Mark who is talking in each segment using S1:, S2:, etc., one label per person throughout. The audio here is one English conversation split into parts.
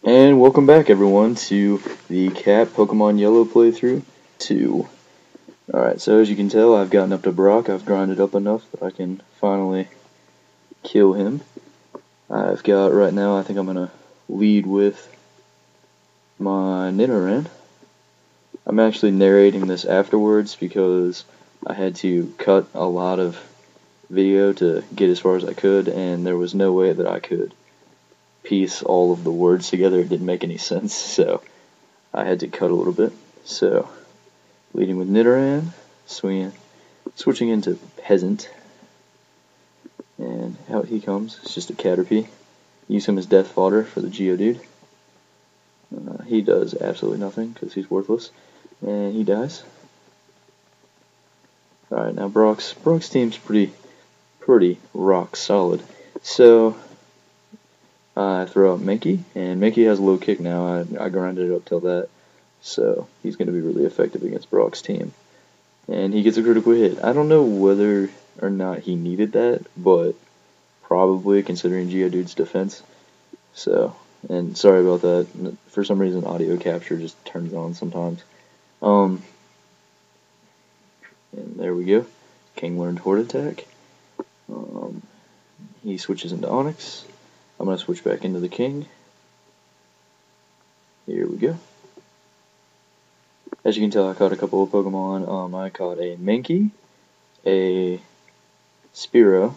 S1: And welcome back everyone to the KAP Pokemon Yellow playthrough 2. Alright, so as you can tell, I've gotten up to Brock. I've grinded up enough that I can finally kill him. I've got, right now, I think I'm going to lead with my Nidoran. I'm actually narrating this afterwards because I had to cut a lot of video to get as far as I could, and there was no way that I could piece all of the words together. It didn't make any sense, so I had to cut a little bit. So, leading with Nidoran, switching into Peasant, and out he comes. It's just a Caterpie. Use him as death fodder for the Geodude. He does absolutely nothing because he's worthless, and he dies. Alright, now Brock's team's pretty rock solid. So I throw out Mankey, and Mankey has a low kick now. I grinded it up till that, so he's going to be really effective against Brock's team. And he gets a critical hit. I don't know whether or not he needed that, but probably, considering Geodude's defense. So, and sorry about that. For some reason, audio capture just turns on sometimes. And there we go. King learned Horde Attack. He switches into Onyx. I'm going to switch back into the King. Here we go. As you can tell, I caught a couple of Pokemon. I caught a Mankey, a Spearow,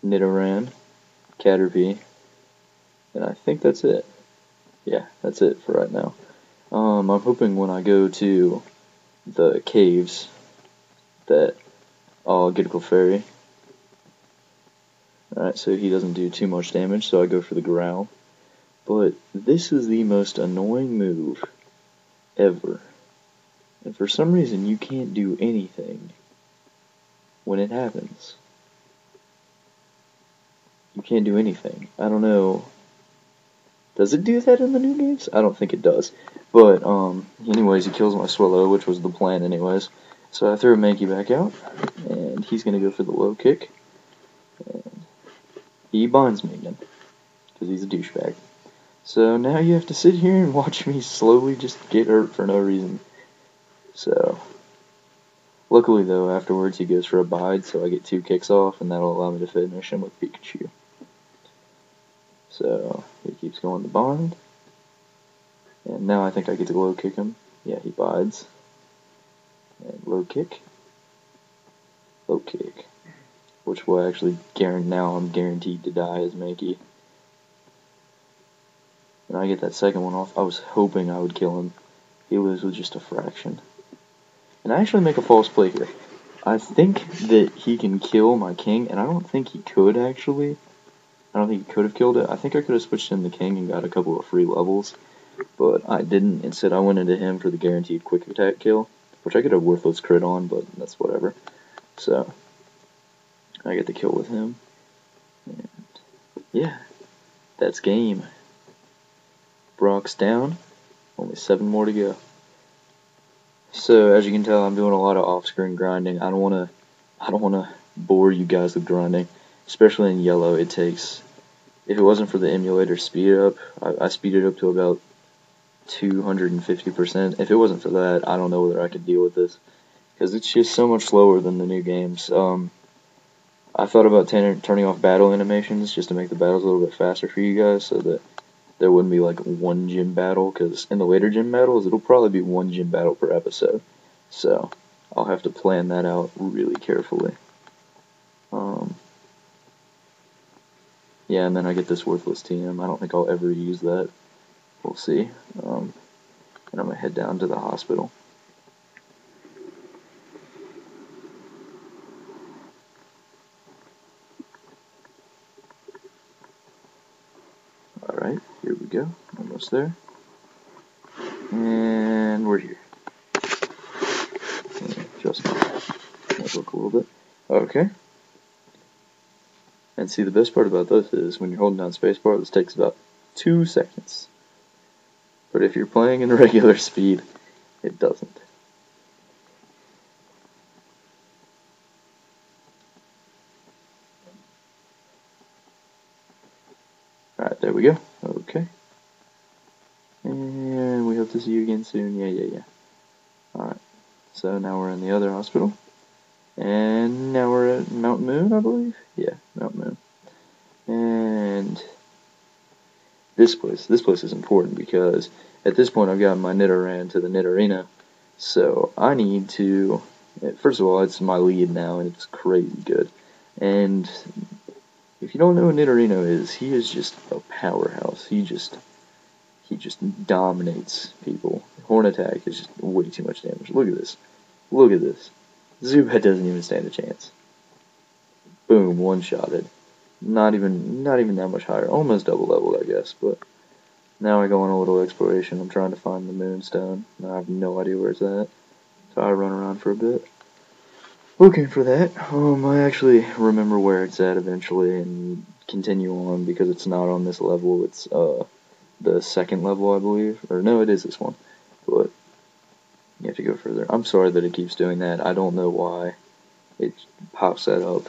S1: Nidoran, Caterpie, and I think that's it. Yeah, that's it for right now. I'm hoping when I go to the caves that I'll get a Clefairy. Alright, so he doesn't do too much damage, so I go for the Growl. But this is the most annoying move ever. And for some reason, you can't do anything when it happens. You can't do anything. I don't know. Does it do that in the new games? I don't think it does. But, anyways, he kills my Swallow, which was the plan anyways. So I throw Mankey back out, and he's going to go for the low kick. And he binds me again, because he's a douchebag. So now you have to sit here and watch me slowly just get hurt for no reason. So, luckily though, afterwards he goes for a bide, so I get 2 kicks off, and that'll allow me to finish him with Pikachu. So, he keeps going to bind. And now I think I get to low kick him. Yeah, he bides. And low kick. Low kick. Which will actually now I'm guaranteed to die as Mankey. And I get that second one off. I was hoping I would kill him. He lives with just a fraction. And I actually make a false play here. I think that he can kill my King, and I don't think he could actually. I don't think he could have killed it. I think I could have switched in the King and got a couple of free levels, but I didn't. Instead, I went into him for the guaranteed quick attack kill, which I could have worthless crit on, but that's whatever. So, I get the kill with him. And yeah, that's game. Brock's down. Only 7 more to go. So, as you can tell, I'm doing a lot of off-screen grinding. I don't want to bore you guys with grinding, especially in Yellow. It takes, if it wasn't for the emulator speed up, I speed it up to about 250%. If it wasn't for that, I don't know whether I could deal with this, because it's just so much slower than the new games. I thought about turning off battle animations just to make the battles a little bit faster for you guys, so that there wouldn't be like 1 gym battle, because in the later gym battles, it'll probably be 1 gym battle per episode. So, I'll have to plan that out really carefully. Yeah, and then I get this worthless TM. I don't think I'll ever use that. We'll see. And I'm going to head down to the hospital. Alright, here we go. Almost there. And we're here. Just look a little bit. Okay. And see, the best part about this is when you're holding down spacebar, this takes about 2 seconds. But if you're playing in regular speed, it doesn't. Alright, there we go. Okay. And we hope to see you again soon. Yeah. Alright, so now we're in the other hospital. And now we're at Mount Moon, I believe? Yeah, Mount Moon. And this place is important because at this point I've gotten my Nidoran to the Nidorina. So I need to, first of all, it's my lead now and it's crazy good. And if you don't know what Nidorino is, he is just a powerhouse. He just dominates people. Horn attack is just way too much damage. Look at this. Look at this. Zubat doesn't even stand a chance. Boom, one-shotted. Not even that much higher. Almost double leveled, I guess, but now I go on a little exploration. I'm trying to find the Moonstone. I have no idea where it's at. So I run around for a bit looking for that. I actually remember where it's at eventually and continue on because it's not on this level. It's the second level, I believe. Or no, it is this one. But you have to go further. I'm sorry that it keeps doing that. I don't know why it pops that up.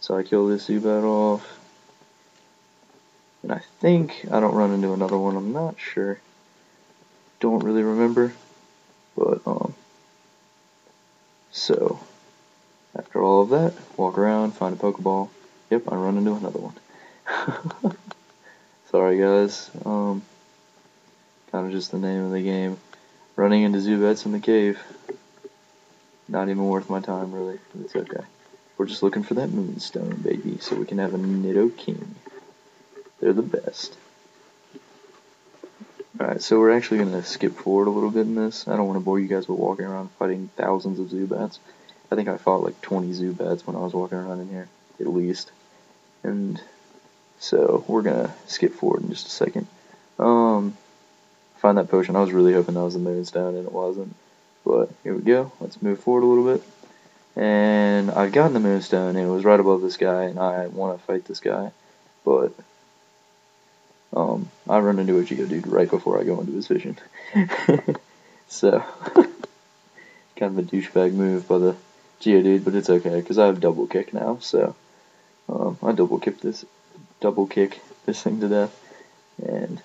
S1: So I kill this Zubat off. And I think I don't run into another one. I'm not sure. Don't really remember. But, so, after all of that, walk around, find a Pokeball. Yep, I run into another one. Sorry guys, kind of just the name of the game. Running into Zubats in the cave. Not even worth my time, really. It's okay. We're just looking for that Moonstone, baby, so we can have a Nidoking. They're the best. Alright, so we're actually going to skip forward a little bit in this. I don't want to bore you guys with walking around fighting thousands of Zubats. I think I fought like 20 Zubats when I was walking around in here, at least. And so we're going to skip forward in just a second. Find that potion. I was really hoping that was the Moonstone, and it wasn't. But here we go. Let's move forward a little bit. And I've gotten the Moonstone, and it was right above this guy, and I want to fight this guy. But I run into a Geodude right before I go into his vision. So, kind of a douchebag move by the Geodude, but it's okay, because I have double kick now, so I double kick this thing to death, and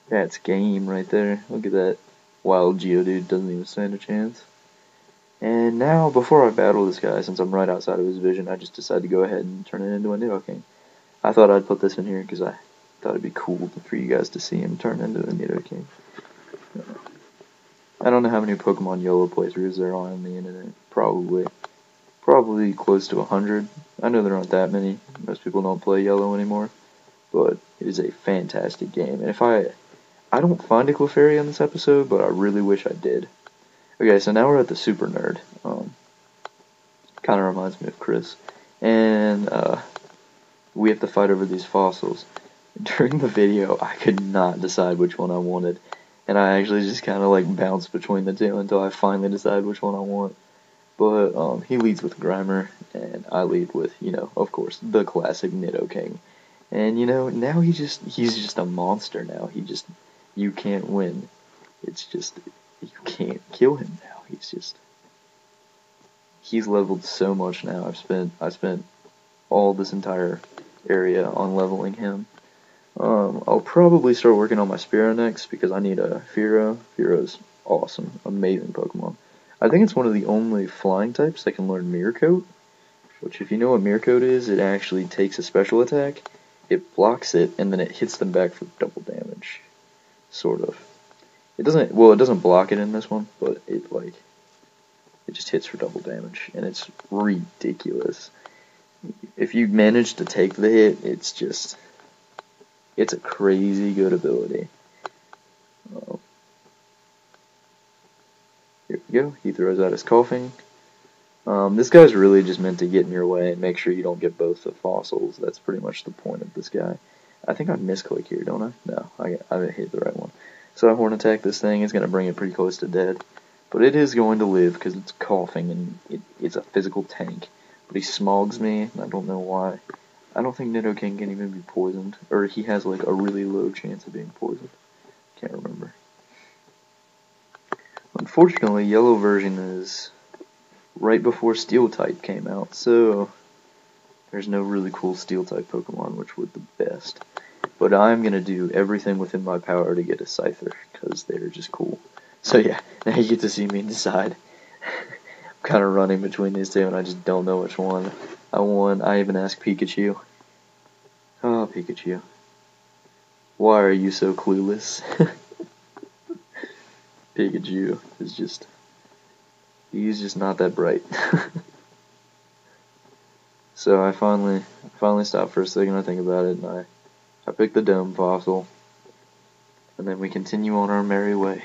S1: that's game right there. Look at that. Wild Geodude doesn't even stand a chance. And now, before I battle this guy, since I'm right outside of his vision, I just decided to go ahead and turn it into a Nidoking. I thought I'd put this in here because I thought it'd be cool for you guys to see him turn into a Nidoking. I don't know how many Pokemon Yellow playthroughs there are on the internet. Probably close to 100. I know there aren't that many. Most people don't play Yellow anymore. But it is a fantastic game. And if I don't find a Clefairy in this episode, but I really wish I did. Okay, so now we're at the Super Nerd. Kind of reminds me of Chris. And we have to fight over these fossils. During the video, I could not decide which one I wanted. And I actually just kind of like bounced between the two until I finally decide which one I want. But he leads with Grimer, and I lead with, of course, the classic Nidoking. And now he's just a monster now. You can't win. It's just, you can't kill him now. He's leveled so much now. I spent all this entire area on leveling him. I'll probably start working on my Spearow next because I need a Fearow. Fearow's awesome, amazing Pokemon. I think it's one of the only flying types that can learn Mirror Coat, which if you know what Mirror Coat is, it actually takes a special attack, it blocks it, and then it hits them back for double damage. Sort of. It doesn't block it in this one, but it just hits for double damage, and it's ridiculous. If you manage to take the hit, it's a crazy good ability. Here we go. He throws out his coughing. This guy's really just meant to get in your way and make sure you don't get both the fossils. That's pretty much the point of this guy. I think I misclick here, don't I? No, I hit the right one. So I Horn Attack this thing. It's going to bring it pretty close to dead. But it is going to live because it's coughing and it's a physical tank. But he smogs me, and I don't know why. I don't think Nidoking can even be poisoned. Or he has like a really low chance of being poisoned. Can't remember. Unfortunately, Yellow version is right before Steel type came out, so there's no really cool Steel type Pokemon, which would the best. But I'm going to do everything within my power to get a Scyther, because they're just cool. So yeah, now you get to see me decide. I'm kind of running between these two, and I just don't know which one I want. I even asked Pikachu. Oh, Pikachu. Why are you so clueless? Pikachu is just... he's just not that bright. So I finally stopped for a second to think about it, and I picked the Dome Fossil, and then we continue on our merry way.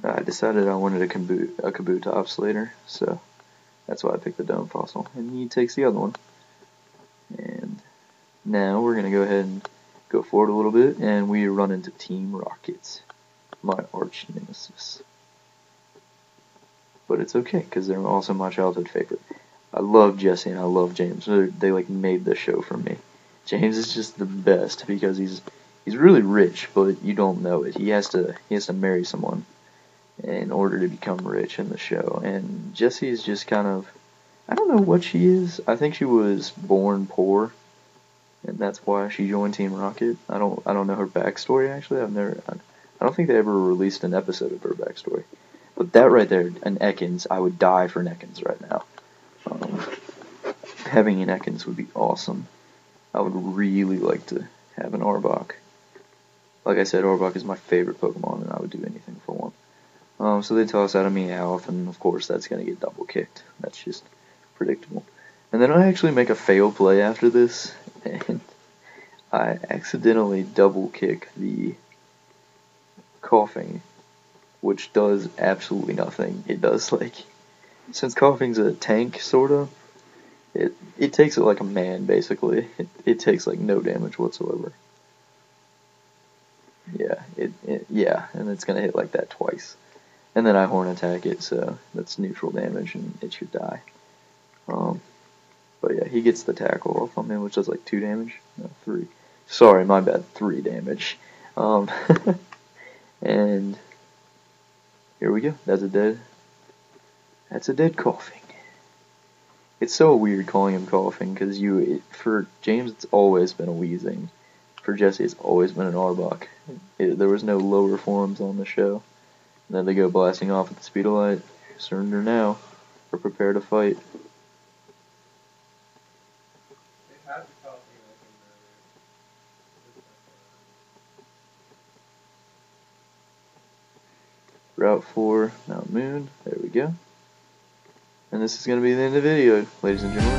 S1: I decided I wanted a Kabutops later, so that's why I picked the Dome Fossil, and he takes the other one. And now we're gonna go ahead and go forward a little bit, and we run into Team Rocket, my arch nemesis. But it's okay, because they're also my childhood favorite. I love Jesse and I love James. They like made the show for me. James is just the best because he's really rich, but you don't know it. He has to marry someone in order to become rich in the show. And Jessie is just kind of, I don't know what she is. I think she was born poor, and that's why she joined Team Rocket. I don't know her backstory actually. I don't think they ever released an episode of her backstory. But that right there, an Ekans, I would die for an Ekans right now. Having an Ekans would be awesome. I would really like to have an Arbok. Like I said, Arbok is my favorite Pokemon, and I would do anything for one. So they toss out a Meowth, and of course that's going to get double kicked. That's just predictable. And then I actually make a fail play after this, and I accidentally double kick the Coughing, which does absolutely nothing. It does, like, since Coughing's a tank, sorta, it takes it like a man, basically. It takes, like, no damage whatsoever. Yeah, yeah, and it's gonna hit like that twice. And then I Horn Attack it, so that's neutral damage, and it should die. But yeah, he gets the tackle off on me, which does like 2 damage. No, 3. Sorry, my bad, 3 damage. And here we go. That's a dead Coughing. It's so weird calling him Coughing, because for James it's always been a Weezing. For Jesse it's always been an Arbok. There was no lower forms on the show. And then they go blasting off at the speed of light. Surrender now, or prepare to fight. Route 4, Mount Moon, there we go. And this is going to be the end of the video, ladies and gentlemen.